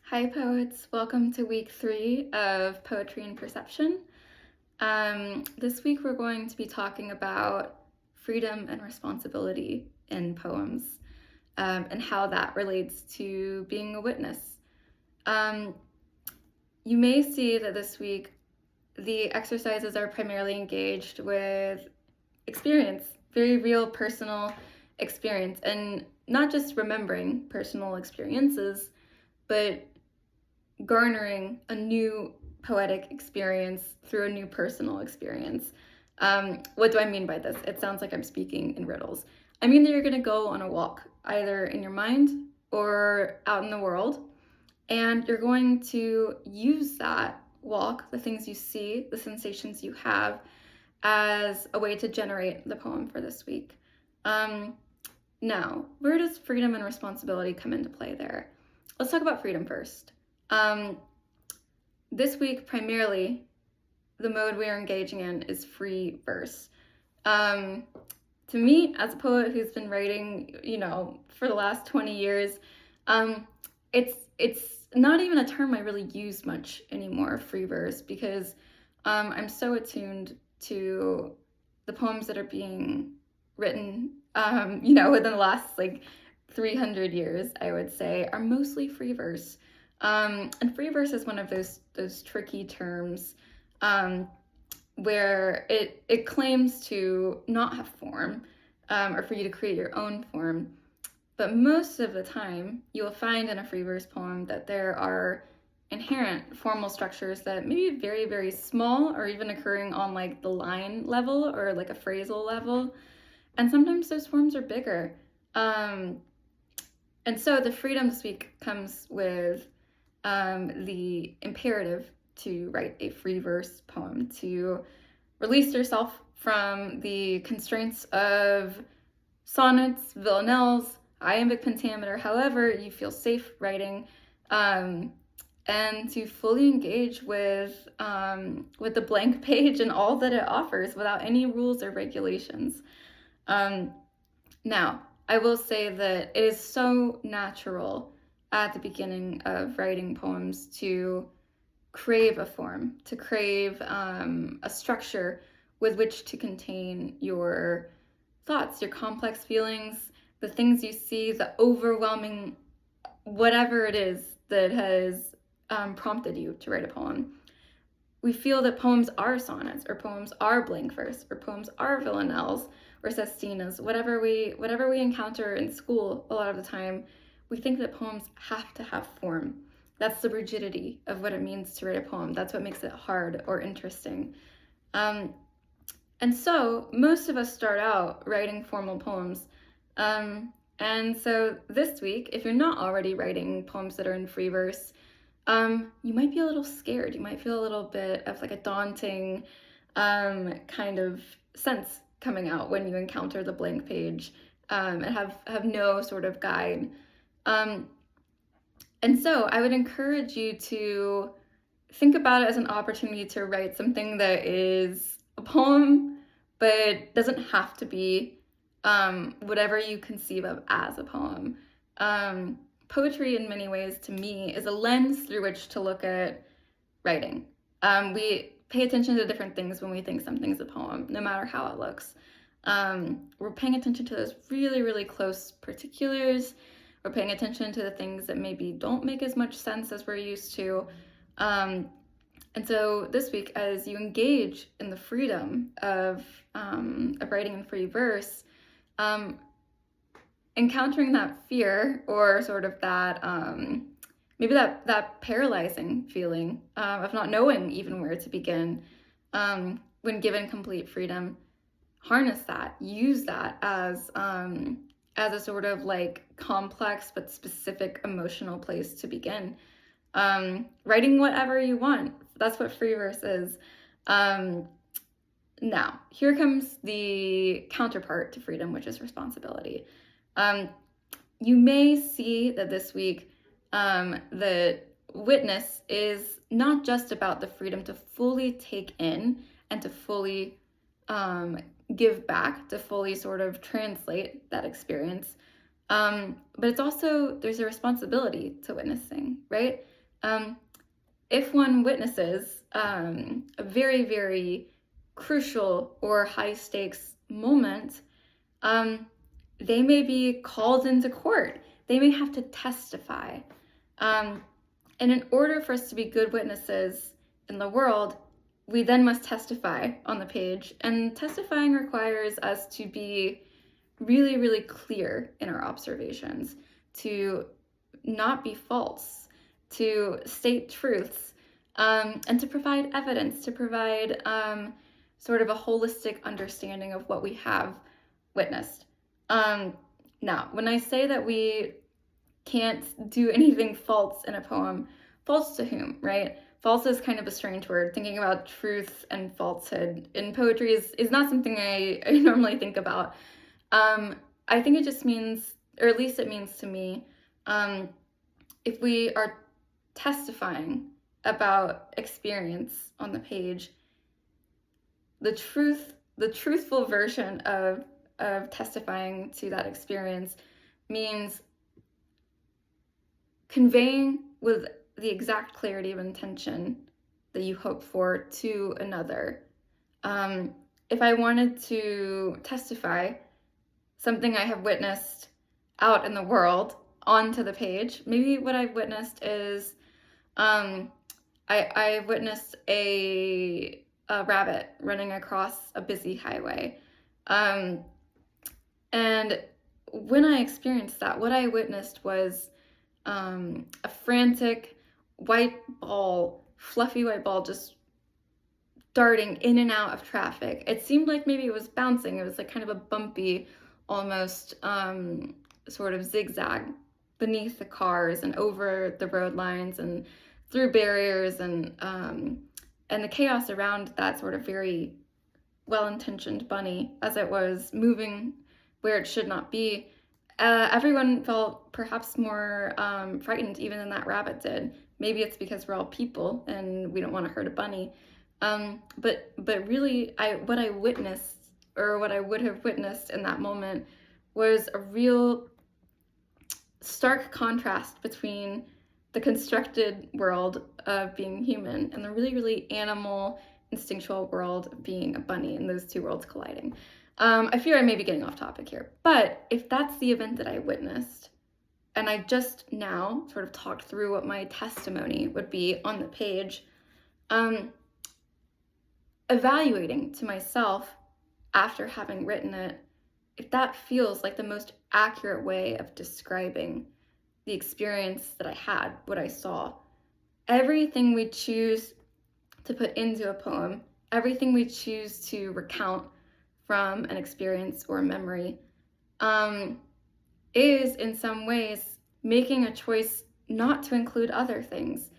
Hi, poets. Welcome to week 3 of Poetry and Perception. This week we're going to be talking about freedom and responsibility in poems and how that relates to being a witness. You may see that this week the exercises are primarily engaged with experience, very real personal experience, and not just remembering personal experiences, but garnering a new poetic experience through a new personal experience. What do I mean by this? It sounds like I'm speaking in riddles. I mean that you're going to go on a walk, either in your mind or out in the world, and you're going to use that walk, the things you see, the sensations you have, as a way to generate the poem for this week. Now, where does freedom and responsibility come into play there? Let's talk about freedom first. This week, primarily, the mode we are engaging in is free verse. To me, as a poet who's been writing, for the last 20 years, it's not even a term I really use much anymore, free verse, because I'm so attuned to the poems that are being written, within the last 300 years, I would say, are mostly free verse. And free verse is one of those tricky terms where it claims to not have form, or for you to create your own form. But most of the time, you will find in a free verse poem that there are inherent formal structures that may be very, very small, or even occurring on the line level or a phrasal level. And sometimes those forms are bigger. And so the freedom this week comes with the imperative to write a free verse poem, to release yourself from the constraints of sonnets, villanelles, iambic pentameter, however you feel safe writing, and to fully engage with the blank page and all that it offers without any rules or regulations. Now, I will say that it is so natural at the beginning of writing poems to crave a form, to crave a structure with which to contain your thoughts, your complex feelings, the things you see, the overwhelming whatever it is that has prompted you to write a poem. We feel that poems are sonnets, or poems are blank verse, or poems are villanelles or sestinas, whatever we encounter in school. A lot of the time, we think that poems have to have form. That's the rigidity of what it means to write a poem. That's what makes it hard or interesting. And so most of us start out writing formal poems. And so this week, if you're not already writing poems that are in free verse, you might be a little scared. You might feel a little bit of a daunting kind of sense coming out when you encounter the blank page and have no sort of guide. And so I would encourage you to think about it as an opportunity to write something that is a poem, but doesn't have to be whatever you conceive of as a poem. Poetry, in many ways, to me, is a lens through which to look at writing. We pay attention to different things when we think something's a poem, no matter how it looks. We're paying attention to those really, really close particulars. We're paying attention to the things that maybe don't make as much sense as we're used to. And so this week, as you engage in the freedom of writing in free verse, encountering that fear, or sort of that maybe that paralyzing feeling of not knowing even where to begin, when given complete freedom, harness that, use that as a sort of complex but specific emotional place to begin. Writing whatever you want. That's what free verse is. Now, here comes the counterpart to freedom, which is responsibility. You may see that this week the witness is not just about the freedom to fully take in and to fully give back, to fully sort of translate that experience, but it's also, there's a responsibility to witnessing, right? If one witnesses a very, very crucial or high stakes moment, they may be called into court. They may have to testify. And in order for us to be good witnesses in the world, we then must testify on the page. And testifying requires us to be really, really clear in our observations, to not be false, to state truths, and to provide evidence, to provide sort of a holistic understanding of what we have witnessed. Now, when I say that we can't do anything false in a poem, false to whom, right? False is kind of a strange word. Thinking about truth and falsehood in poetry is not something I normally think about. I think it just means, or at least it means to me, if we are testifying about experience on the page, the truthful version of testifying to that experience means conveying with the exact clarity of intention that you hope for to another. If I wanted to testify something I have witnessed out in the world onto the page, maybe what I've witnessed is I witnessed a rabbit running across a busy highway. And when I experienced that, what I witnessed was a frantic white ball, fluffy white ball, just darting in and out of traffic. It seemed like maybe it was bouncing. It was like kind of a bumpy, almost sort of zigzag beneath the cars and over the road lines and through barriers, and the chaos around that sort of very well-intentioned bunny as it was moving where it should not be. Everyone felt perhaps more frightened even than that rabbit did. Maybe it's because we're all people and we don't want to hurt a bunny. But really, what I witnessed, or what I would have witnessed in that moment, was a real stark contrast between the constructed world of being human and the really, really animal, instinctual world of being a bunny, and those two worlds colliding. I fear I may be getting off topic here, but if that's the event that I witnessed, and I just now sort of talked through what my testimony would be on the page, evaluating to myself after having written it, if that feels like the most accurate way of describing the experience that I had, what I saw. Everything we choose to put into a poem, everything we choose to recount from an experience or a memory, is in some ways making a choice not to include other things.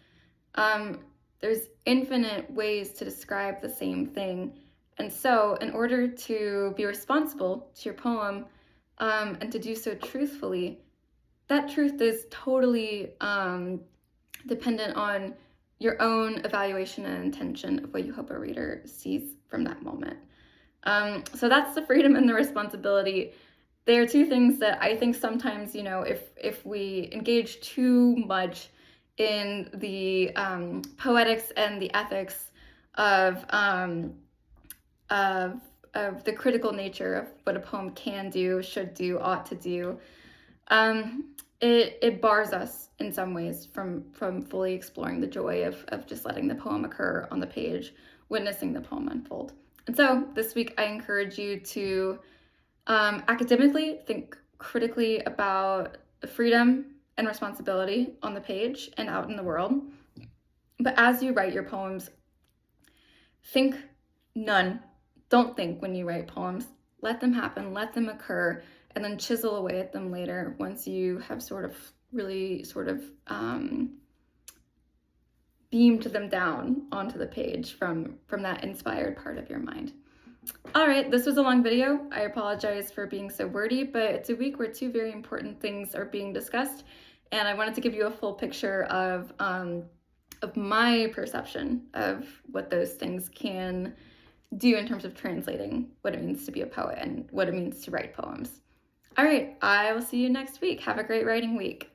There's infinite ways to describe the same thing. And so in order to be responsible to your poem, and to do so truthfully, that truth is totally dependent on your own evaluation and intention of what you hope a reader sees from that moment. So that's the freedom and the responsibility. They are two things that I think sometimes, if we engage too much in the poetics and the ethics of the critical nature of what a poem can do, should do, ought to do, it bars us in some ways from fully exploring the joy of just letting the poem occur on the page, witnessing the poem unfold. And so this week I encourage you to academically think critically about the freedom and responsibility on the page and out in the world. But as you write your poems, think none. Don't think when you write poems. Let them happen, let them occur, and then chisel away at them later once you have really beamed them down onto the page from that inspired part of your mind. All right, this was a long video. I apologize for being so wordy, but it's a week where two very important things are being discussed, and I wanted to give you a full picture of my perception of what those things can do in terms of translating what it means to be a poet and what it means to write poems. All right, I will see you next week. Have a great writing week.